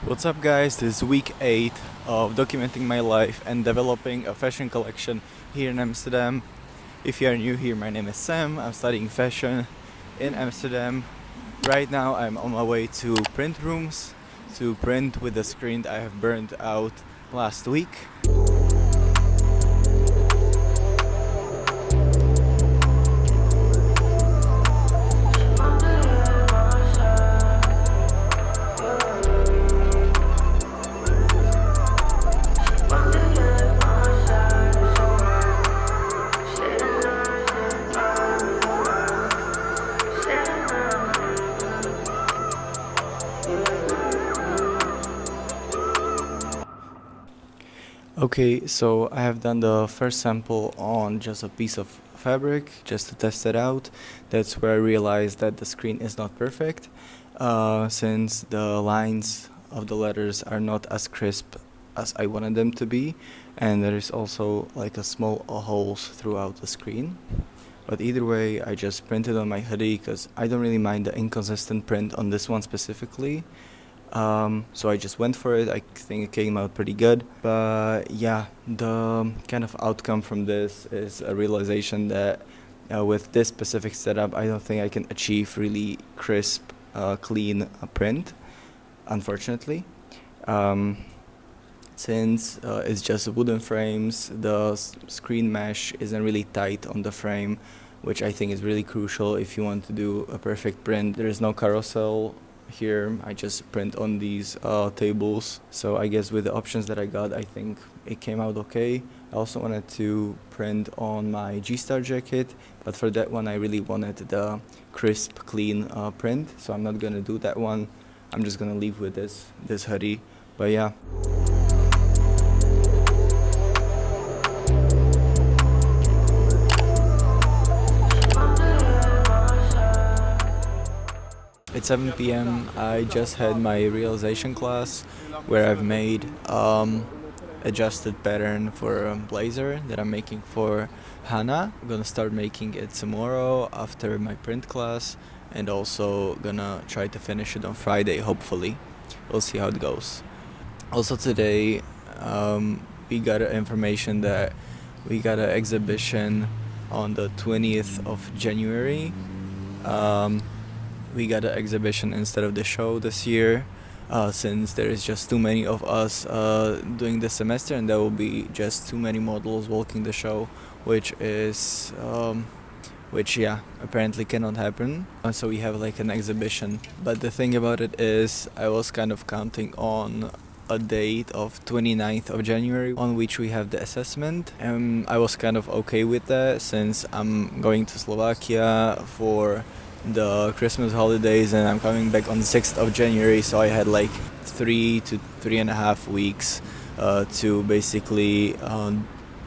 What's up, guys? This is week 8 of documenting my life and developing a fashion collection here in Amsterdam. If you are new here, my name is Sam. I'm studying fashion in Amsterdam. Right now I'm on my way to print rooms to print with the screen that I have burned out last week. Okay, so I have done the first sample on just a piece of fabric just to test it out. That's where I realized that the screen is not perfect, since the lines of the letters are not as crisp as I wanted them to be, and there is also like a small holes throughout the screen. But either way, I just printed on my hoodie because I don't really mind the inconsistent print on this one specifically. So I just went for it. I think it came out pretty good. But yeah, the kind of outcome from this is a realization that with this specific setup, I don't think I can achieve really crisp, clean print, unfortunately. Since it's just wooden frames, the screen mesh isn't really tight on the frame, which I think is really crucial if you want to do a perfect print. There is no carousel here. I just print on these tables, so I guess with the options that I got, I think it came out okay. I also wanted to print on my G-Star jacket, but for that one I really wanted the crisp, clean print, so I'm not gonna do that one. I'm just gonna leave with this hoodie. But yeah. It's 7 p.m. I just had my realization class where I've made adjusted pattern for a blazer that I'm making for Hannah. I'm gonna start making it tomorrow after my print class, and also gonna try to finish it on Friday, hopefully. We'll see how it goes. Also today we got information that we got an exhibition on the 20th of January. We got an exhibition instead of the show this year, since there is just too many of us doing this semester, and there will be just too many models walking the show, which apparently cannot happen. So we have like an exhibition. But the thing about it is, I was kind of counting on a date of 29th of January on which we have the assessment, and I was kind of okay with that since I'm going to Slovakia for the Christmas holidays and I'm coming back on the 6th of January, so I had like 3 to 3.5 weeks to basically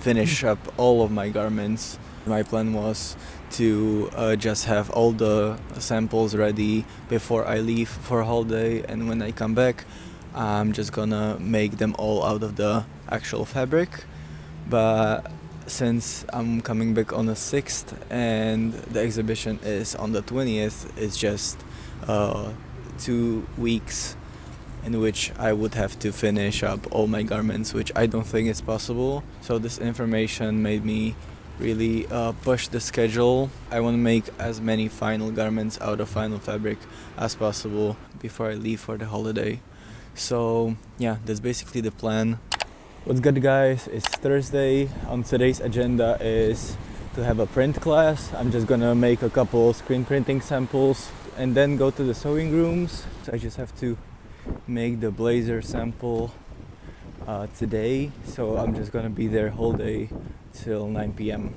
finish up all of my garments. My plan was to just have all the samples ready before I leave for holiday, and when I come back I'm just gonna make them all out of the actual fabric. But since I'm coming back on the 6th and the exhibition is on the 20th, it's just 2 weeks in which I would have to finish up all my garments, which I don't think is possible. So this information made me really push the schedule. I want to make as many final garments out of final fabric as possible before I leave for the holiday. So yeah, that's basically the plan. What's good, guys? It's Thursday. On today's agenda is to have a print class. I'm just gonna make a couple screen printing samples and then go to the sewing rooms. So I just have to make the blazer sample today, so I'm just gonna be there whole day till 9 p.m.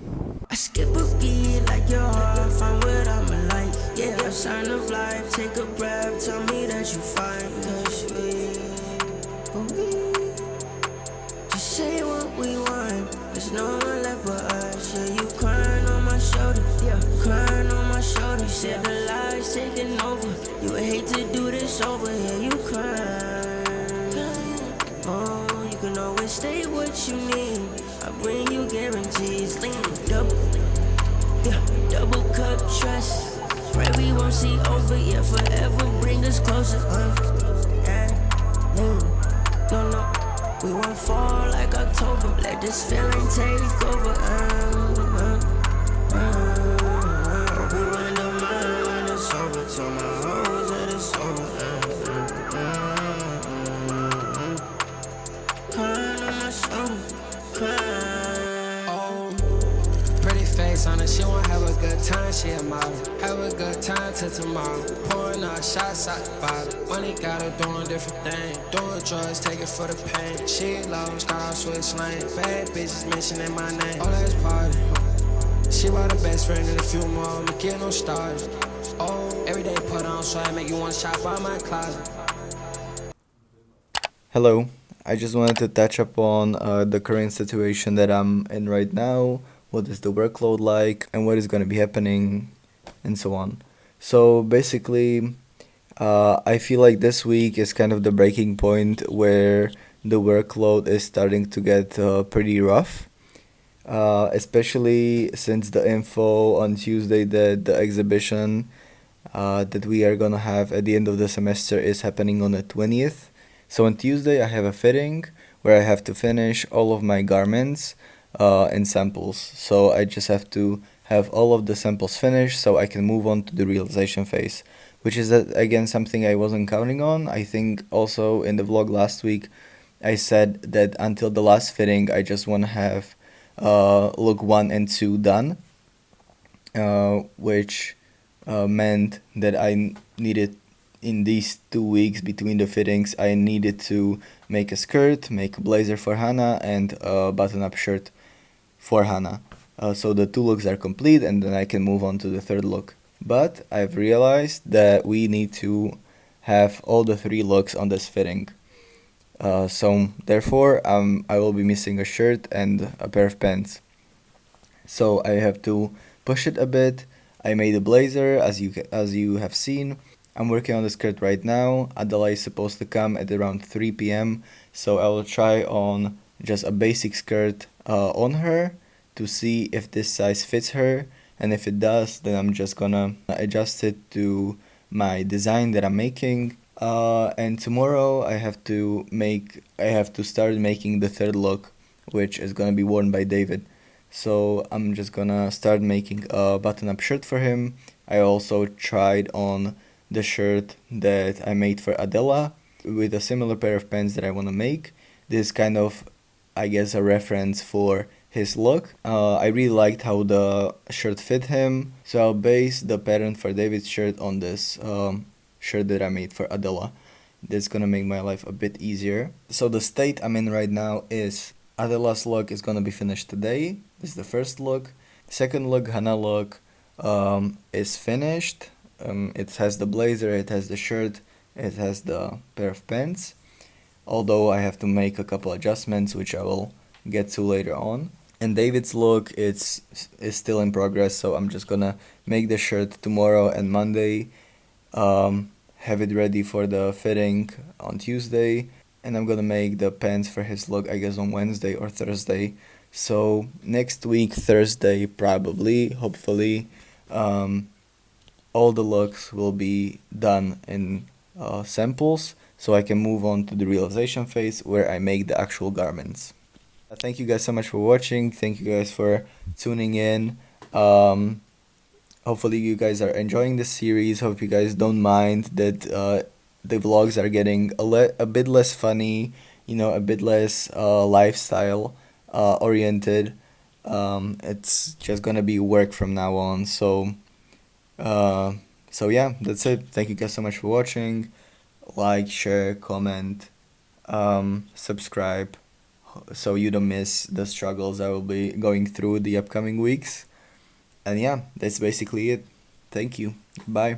I skip a beat like your heart, find what I'm like. Yeah, a sign of life, take a breath, tell me that you fine. Cause we just say what we want, there's no one left but us. Yeah, you crying on my shoulder, yeah, crying on my shoulder. You said the lies taking over, you would hate to do this over. Yeah, you crying. Oh, you can always stay what you need, I bring you guarantees, lean double, yeah, double cup trust. Pray we won't see over, yeah, forever bring us closer, yeah. this feeling take over. Who in the mind when it's over? Tell my hoes that it's over. Crying on my shoulder, crying. Oh, pretty face on her, she won't have a good time, she a model. Have a good time till tomorrow. Pouring out shots out the bottle. Money got her doing different things. Doing drugs, taking for the pain. She lost, got off switch lane. Bad bitches mentioning my name. Oh, let's party. She brought her best friend and a few more. I'ma get no stars. Oh, every day put on swag, make you wanna shop out my closet. Hello, I just wanted to touch upon the current situation that I'm in right now, what is the workload like, and what is going to be happening, and so on. So basically, I feel like this week is kind of the breaking point where the workload is starting to get pretty rough, especially since the info on Tuesday that the exhibition that we are gonna have at the end of the semester is happening on the 20th. So on Tuesday, I have a fitting where I have to finish all of my garments in samples. So I just have to have all of the samples finished so I can move on to the realization phase, which is again something I wasn't counting on. I think also in the vlog last week, I said that until the last fitting, I just want to have look 1 and 2 done, which meant that I needed in these 2 weeks between the fittings, I needed to make a skirt, make a blazer for Hannah, and a button-up shirt for Hannah. So the 2 looks are complete, and then I can move on to the 3rd look. But I've realized that we need to have all the 3 looks on this fitting. So therefore, I will be missing a shirt and a pair of pants. So I have to push it a bit. I made a blazer, as you have seen. I'm working on the skirt right now. Adela is supposed to come at around 3 p.m. So I will try on just a basic skirt on her to see if this size fits her. And if it does, then I'm just gonna adjust it to my design that I'm making. And tomorrow I have to start making the 3rd look, which is gonna be worn by David. So I'm just gonna start making a button-up shirt for him. I also tried on the shirt that I made for Adela with a similar pair of pants that I want to make. This is kind of, I guess, a reference for his look. I really liked how the shirt fit him, so I'll base the pattern for David's shirt on this shirt that I made for Adela. That's gonna make my life a bit easier. So the state I'm in right now is Adela's look is gonna be finished today. This is the 1st look. 2nd look, Hannah look, is finished. It has the blazer, it has the shirt, it has the pair of pants. Although I have to make a couple adjustments, which I will get to later on. And David's look is still in progress, so I'm just gonna make the shirt tomorrow and Monday, have it ready for the fitting on Tuesday, and I'm gonna make the pants for his look, I guess, on Wednesday or Thursday. So next week, Thursday, probably, hopefully, all the looks will be done in samples, so I can move on to the realization phase where I make the actual garments. Thank you guys so much for watching. Thank you guys for tuning in. Hopefully you guys are enjoying this series. Hope you guys don't mind that the vlogs are getting a bit less funny, a bit less lifestyle oriented. It's just gonna be work from now on. So yeah, that's it. Thank you guys so much for watching. Like, share, comment, subscribe, so you don't miss the struggles I will be going through the upcoming weeks. And yeah, that's basically it. Thank you. Bye.